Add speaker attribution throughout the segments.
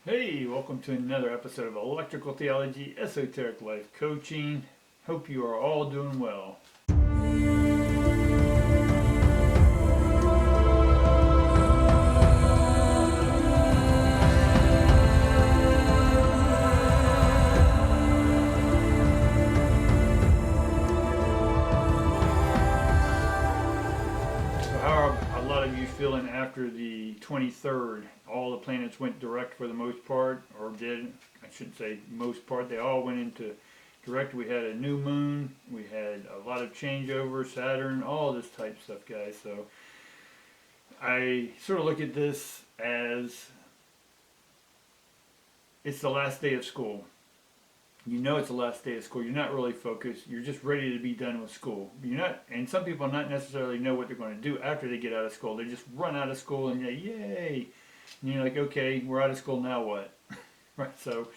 Speaker 1: Hey, welcome to another episode of Electrical Theology, Esoteric Life Coaching. Hope you are all doing well. So how are a lot of you feeling after the 23rd? All the planets went direct for the most part, or did, I shouldn't say most part, they all went into direct. We had a new moon, we had a lot of changeover, Saturn, all this type stuff, guys. So I sort of look at this as it's the last day of school. You know it's the last day of school. You're not really focused. You're just ready to be done with school. You're not, and some people not necessarily know what they're going to do after they get out of school. They just run out of school and yay! And you're like, okay, we're out of school, now what? Right. So,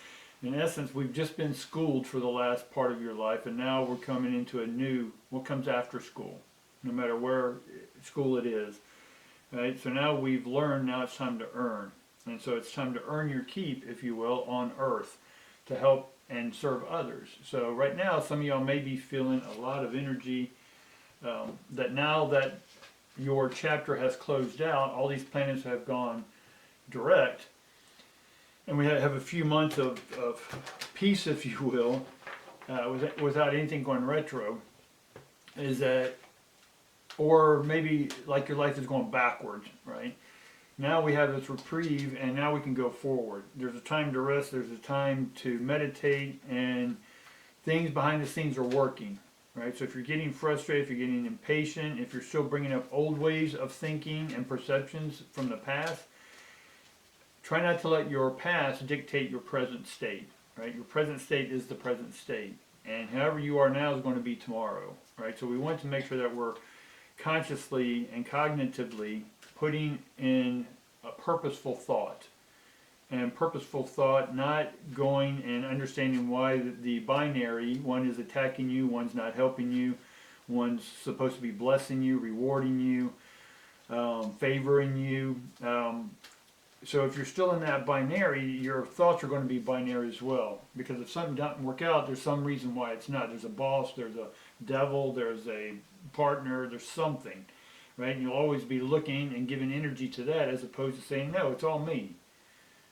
Speaker 1: in essence, we've just been schooled for the last part of your life, and now we're coming into a new what comes after school, no matter where school it is. Right. So now we've learned. Now it's time to earn, and so it's time to earn your keep, if you will, on Earth, to help and serve others. So right now, some of y'all may be feeling a lot of energy that now that your chapter has closed out, all these planets have gone direct, and we have a few months of peace, if you will, without anything going retro, is that, or maybe like your life is going backwards, right? Now we have this reprieve, and now we can go forward. There's a time to rest, there's a time to meditate, and things behind the scenes are working, right? So if you're getting frustrated, if you're getting impatient, if you're still bringing up old ways of thinking and perceptions from the past, try not to let your past dictate your present state, right? Your present state is the present state, and however you are now is going to be tomorrow, right? So we want to make sure that we're consciously and cognitively putting in a purposeful thought. And purposeful thought, not going and understanding why the binary, one is attacking you, one's not helping you, one's supposed to be blessing you, rewarding you, favoring you. So if you're still in that binary, your thoughts are going to be binary as well. Because if something doesn't work out, there's some reason why it's not. There's a boss, there's a devil, there's a partner, there's something. Right? And you'll always be looking and giving energy to that as opposed to saying, no, it's all me.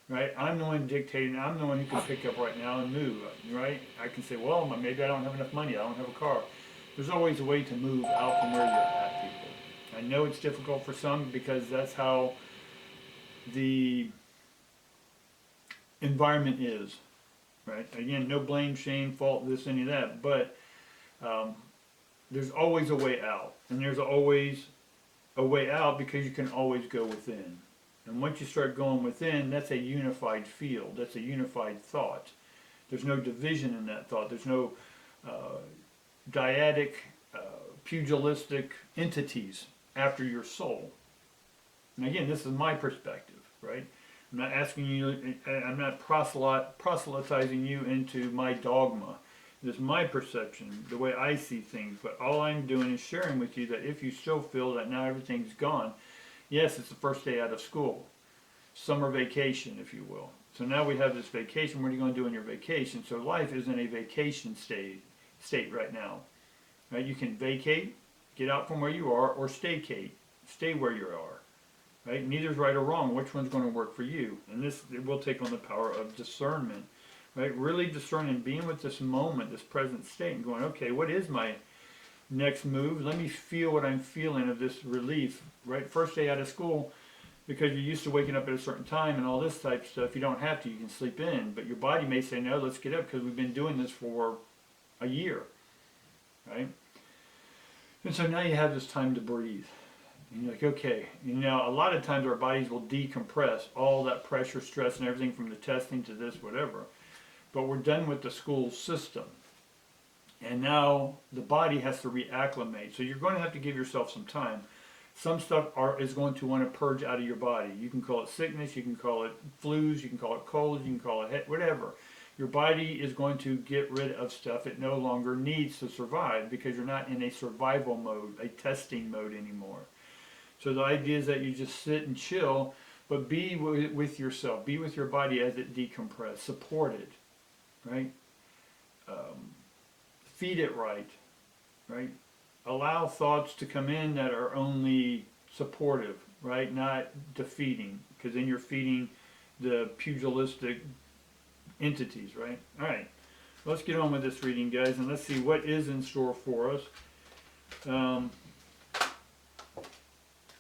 Speaker 1: Right? I'm the one dictating, I'm the one who can pick up right now and move. Right? I can say, well, maybe I don't have enough money, I don't have a car. There's always a way to move out from where you're at, people. I know it's difficult for some because that's how the environment is. Right? Again, no blame, shame, fault, this, any of that. But there's always a way out. And there's always a way out because you can always go within. And once you start going within, that's a unified field. That's a unified thought. There's no division in that thought. There's no dyadic, pugilistic entities after your soul. And again, this is my perspective, right? I'm not asking you, I'm not proselytizing you into my dogma. This is my perception, the way I see things, but all I'm doing is sharing with you that if you still feel that now everything's gone, yes, it's the first day out of school. Summer vacation, if you will. So now we have this vacation. What are you going to do on your vacation? So life is in a vacation state right now. Right? You can vacate, get out from where you are, or staycate, stay where you are. Right? Neither's right or wrong. Which one's going to work for you? And this it will take on the power of discernment. Right? Really discerning, being with this moment, this present state, and going, okay, what is my next move? Let me feel what I'm feeling of this relief. Right? First day out of school, because you're used to waking up at a certain time and all this type of stuff, you don't have to. You can sleep in. But your body may say, no, let's get up because we've been doing this for a year. Right? And so now you have this time to breathe. And you're like, okay. You know, a lot of times our bodies will decompress all that pressure, stress, and everything from the testing to this, whatever. But we're done with the school system. And now the body has to reacclimate. So you're going to have to give yourself some time. Some stuff is going to want to purge out of your body. You can call it sickness, you can call it flus, you can call it colds, you can call it head, whatever. Your body is going to get rid of stuff it no longer needs to survive because you're not in a survival mode, a testing mode anymore. So the idea is that you just sit and chill but be with yourself. Be with your body as it decompresses. Support it, right? Feed it right, right? Allow thoughts to come in that are only supportive, right? Not defeating, because then you're feeding the pugilistic entities, right? All right, let's get on with this reading, guys, and let's see what is in store for us. And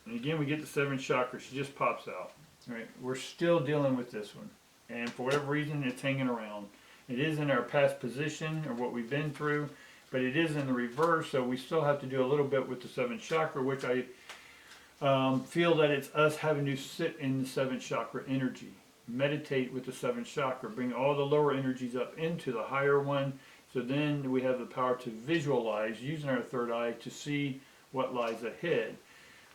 Speaker 1: again, we get the 7th chakra. She just pops out. All right, we're still dealing with this one, and for whatever reason, it's hanging around. It is in our past position or what we've been through, but it is in the reverse, so we still have to do a little bit with the 7th chakra, which I feel that it's us having to sit in the 7th chakra energy. Meditate with the 7th chakra. Bring all the lower energies up into the higher one, so then we have the power to visualize, using our third eye to see what lies ahead,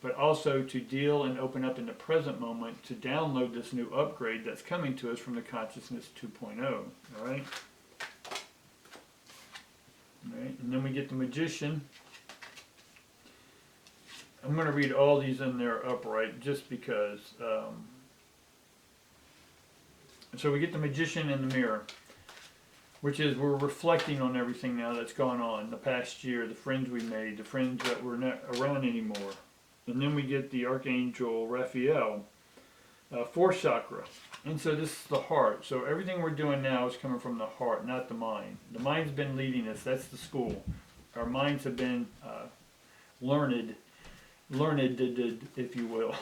Speaker 1: but also to deal and open up in the present moment to download this new upgrade that's coming to us from the Consciousness 2.0. All right? All right, and then we get the Magician. I'm going to read all these in there upright just because. So we get the Magician in the mirror, which is we're reflecting on everything now that's gone on the past year, the friends we made, the friends that were not around anymore. And then we get the Archangel Raphael, 4th chakra. And so this is the heart. So everything we're doing now is coming from the heart, not the mind. The mind's been leading us. That's the school. Our minds have been learned, if you will.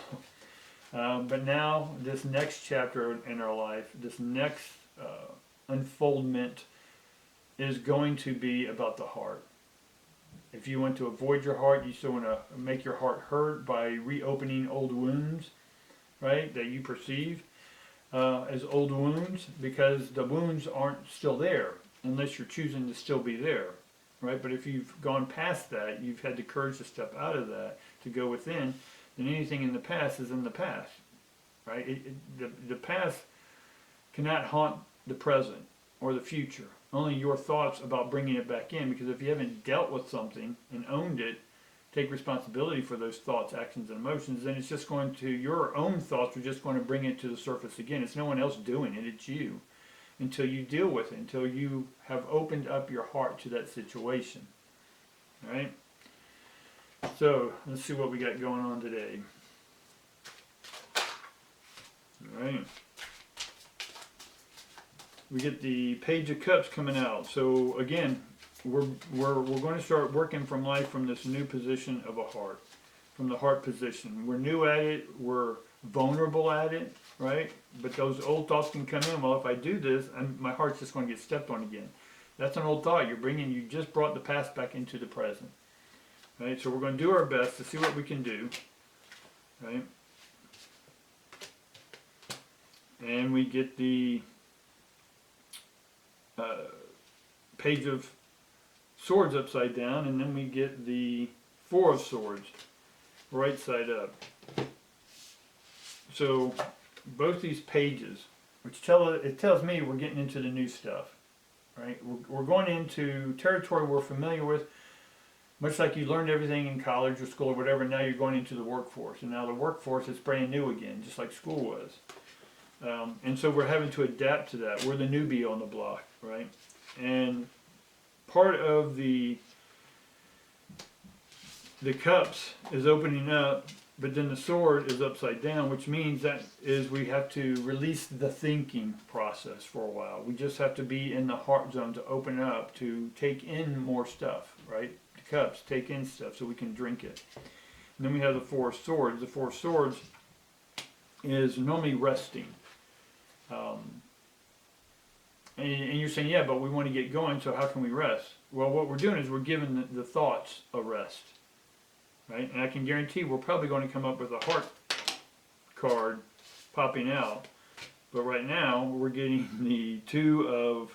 Speaker 1: But now this next chapter in our life, this next unfoldment is going to be about the heart. If you want to avoid your heart, you still want to make your heart hurt by reopening old wounds, right, that you perceive as old wounds, because the wounds aren't still there unless you're choosing to still be there, right? But if you've gone past that, you've had the courage to step out of that, to go within, then anything in the past is in the past, right? The past cannot haunt the present or the future. Only your thoughts about bringing it back in, because if you haven't dealt with something and owned it, take responsibility for those thoughts, actions, and emotions, then it's just going to, your own thoughts are just going to bring it to the surface again. It's no one else doing it, it's you. Until you deal with it, until you have opened up your heart to that situation. All right? So, let's see what we got going on today. All right. We get the Page of Cups coming out. So again, we're going to start working from life from this new position of a heart, from the heart position. We're new at it. We're vulnerable at it, right? But those old thoughts can come in. Well, if I do this, my heart's just going to get stepped on again. That's an old thought. You just brought the past back into the present, right? So we're going to do our best to see what we can do, right? And we get the Page of Swords upside down, and then we get the 4 of Swords right side up. So both these pages, which tells me we're getting into the new stuff, right? We're going into territory we're familiar with, much like you learned everything in college or school or whatever. Now you're going into the workforce, and now the workforce is brand new again, just like school was. And so we're having to adapt to that. We're the newbie on the block, right? And part of the cups is opening up, but then the sword is upside down, which means that is we have to release the thinking process for a while. We just have to be in the heart zone to open up, to take in more stuff, right? The cups take in stuff so we can drink it. And then we have the 4 of Swords. The 4 of Swords is normally resting. And you're saying, yeah, but we want to get going, so how can we rest? Well, what we're doing is we're giving the thoughts a rest, right? And I can guarantee we're probably going to come up with a heart card popping out. But right now, we're getting the 2 of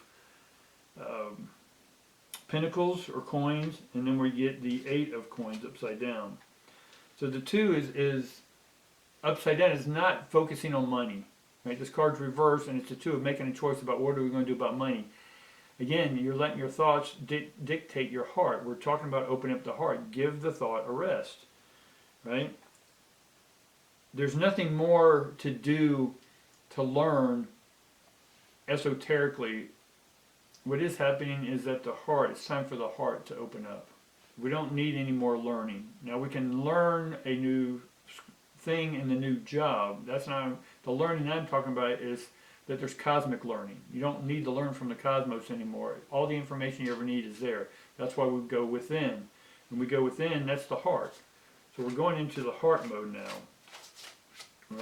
Speaker 1: Pentacles or coins, and then we get the 8 of coins upside down. So the 2 is upside down, is not focusing on money. Right, this card's reversed, and it's the 2 of making a choice about what are we going to do about money. Again, you're letting your thoughts dictate your heart. We're talking about opening up the heart. Give the thought a rest, right? there's nothing more to do to learn esoterically. What is happening is that the heart, it's time for the heart to open up. We don't need any more learning. Now we can learn a new thing in the new job. That's not, the learning I'm talking about is that there's cosmic learning. You don't need to learn from the cosmos anymore. All the information you ever need is there. That's why we go within. When we go within, that's the heart. So we're going into the heart mode now.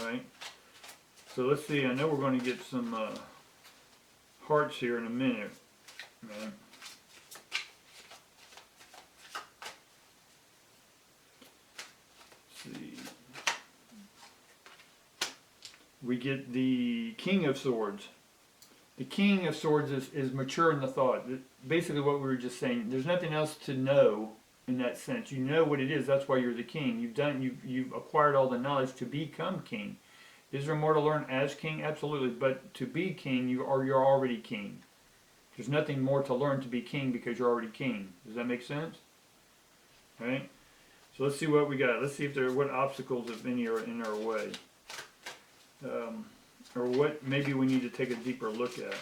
Speaker 1: Right? So let's see, I know we're going to get some hearts here in a minute. Right? Let's see. We get the King of Swords. The King of Swords is mature in the thought. Basically what we were just saying, there's nothing else to know in that sense. You know what it is, that's why you're the king. You've acquired all the knowledge to become king. Is there more to learn as king? Absolutely, but to be king, you're already king. There's nothing more to learn to be king because you're already king. Does that make sense? All right? So let's see what we got. Let's see if what obstacles, if any, are in our way. Or what maybe we need to take a deeper look at.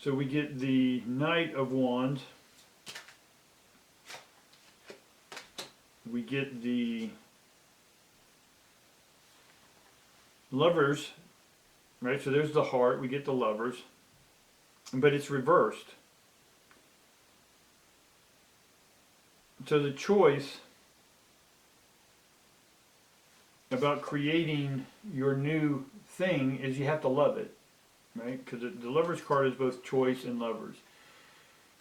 Speaker 1: So we get the Knight of Wands. We get the Lovers, right? So there's the heart, we get the Lovers, but it's reversed. So the choice about creating your new thing is you have to love it, right? Because the Lovers card is both choice and lovers.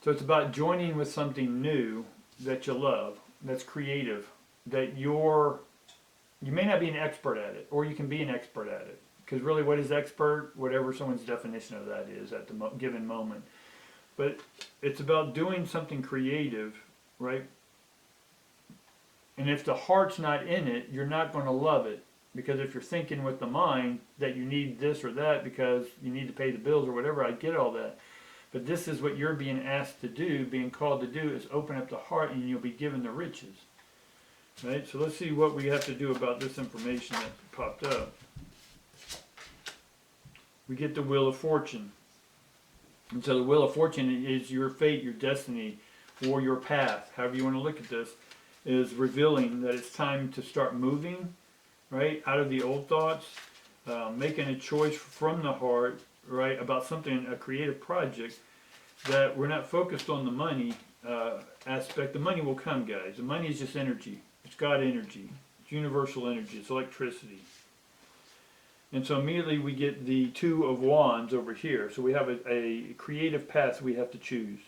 Speaker 1: So it's about joining with something new that you love, that's creative, that you may not be an expert at it, or you can be an expert at it. Because really, what is expert? Whatever someone's definition of that is at the given moment. But it's about doing something creative, right? And if the heart's not in it, you're not going to love it. Because if you're thinking with the mind that you need this or that because you need to pay the bills or whatever, I get all that. But this is what you're being asked to do, being called to do, is open up the heart and you'll be given the riches. Right? So let's see what we have to do about this information that popped up. We get the Wheel of Fortune. And so the Wheel of Fortune is your fate, your destiny, or your path, however you want to look at this, is revealing that it's time to start moving, right, out of the old thoughts, making a choice from the heart, right, about something, a creative project, that we're not focused on the money aspect. The money will come, guys. The money is just energy. It's God energy. It's universal energy. It's electricity. And so immediately we get the Two of Wands over here. So we have a creative path we have to choose.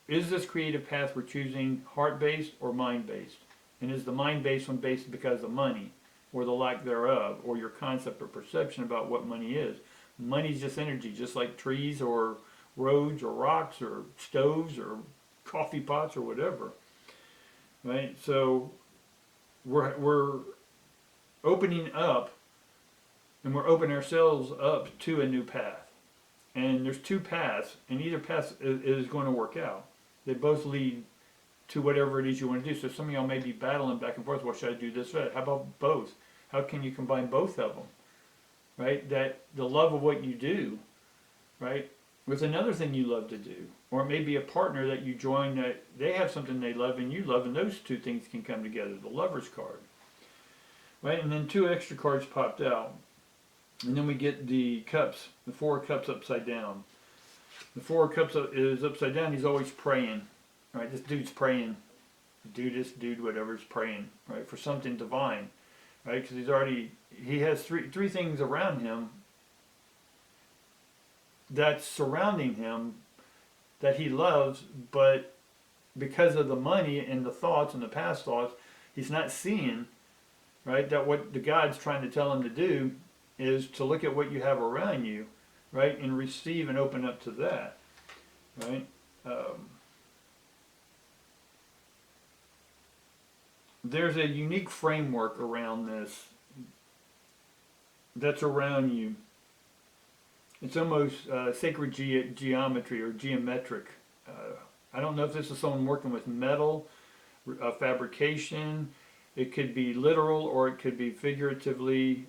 Speaker 1: Is this creative path we're choosing heart-based or mind-based? And is the mind-based one based because of money, or the lack thereof, or your concept or perception about what money is? Money is just energy, just like trees or roads or rocks or stoves or coffee pots or whatever. Right? So we're opening up, and we're opening ourselves up to a new path. And there's two paths, and either path is going to work out. They both lead to whatever it is you want to do. So some of y'all may be battling back and forth. Well, should I do this or that? How about both? How can you combine both of them? Right? That the love of what you do, right, with another thing you love to do. Or it may be a partner that you join that they have something they love and you love, and those two things can come together. The Lover's card. Right? And then two extra cards popped out. And then we get the cups, the Four of Cups upside down. The Four of Cups is upside down. He's always praying. Right? This dude's praying. Dude, whatever, is praying, right, for something divine. Right? Because he has three things around him that's surrounding him that he loves, but because of the money and the thoughts and the past thoughts, he's not seeing, right, that what the God's trying to tell him to do is to look at what you have around you, right, and receive and open up to that, right? There's a unique framework around this that's around you. It's almost sacred geometry or geometric. I don't know if this is someone working with metal fabrication. It could be literal or it could be figuratively,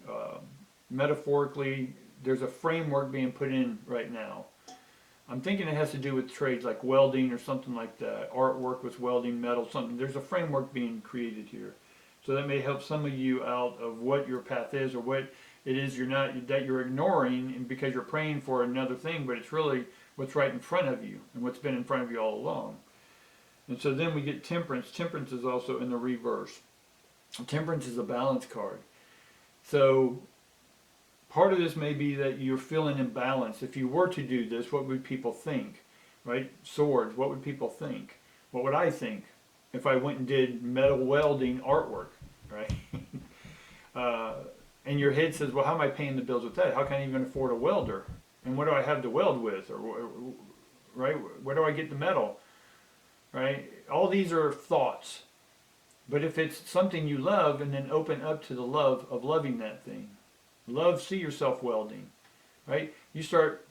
Speaker 1: metaphorically. There's a framework being put in right now. I'm thinking it has to do with trades like welding or something like that. Artwork with welding, metal, something. There's a framework being created here. So that may help some of you out of what your path is or what it is that you're ignoring and because you're praying for another thing, but it's really what's right in front of you and what's been in front of you all along. And so then we get temperance. Temperance is also in the reverse. Temperance is a balance card. So part of this may be that you're feeling imbalanced. If you were to do this, what would people think? Right? Swords, what would people think? What would I think if I went and did metal welding artwork? Right? And your head says, well, how am I paying the bills with that? How can I even afford a welder? And what do I have to weld with? Or, right? Where do I get the metal? Right? All these are thoughts. But if it's something you love, and then open up to the love of loving that thing. Love, see yourself welding. Right? You start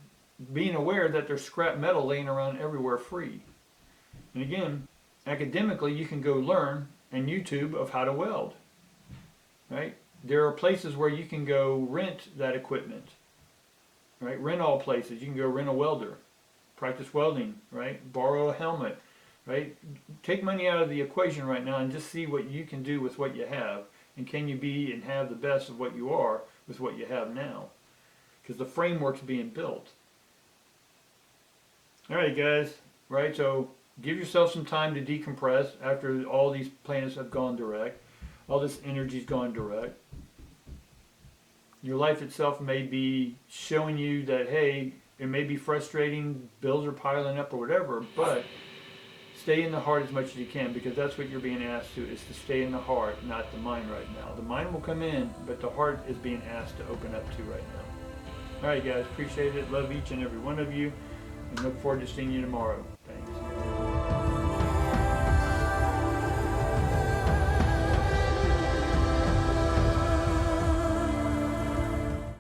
Speaker 1: being aware that there's scrap metal laying around everywhere free. And again, academically, you can go learn on YouTube of how to weld. Right? There are places where you can go rent that equipment. Right? Rent all places. You can go rent a welder. Practice welding. Right? Borrow a helmet. Right? Take money out of the equation right now and just see what you can do with what you have. And can you be and have the best of what you are with what you have now? Because the framework's being built. Alright guys, right, so give yourself some time to decompress after all these planets have gone direct. All this energy's gone direct. Your life itself may be showing you that, hey, it may be frustrating, bills are piling up or whatever, but stay in the heart as much as you can, because that's what you're being asked to, is to stay in the heart, not the mind right now. The mind will come in, but the heart is being asked to open up to right now. Alright guys, appreciate it. Love each and every one of you, and look forward to seeing you tomorrow.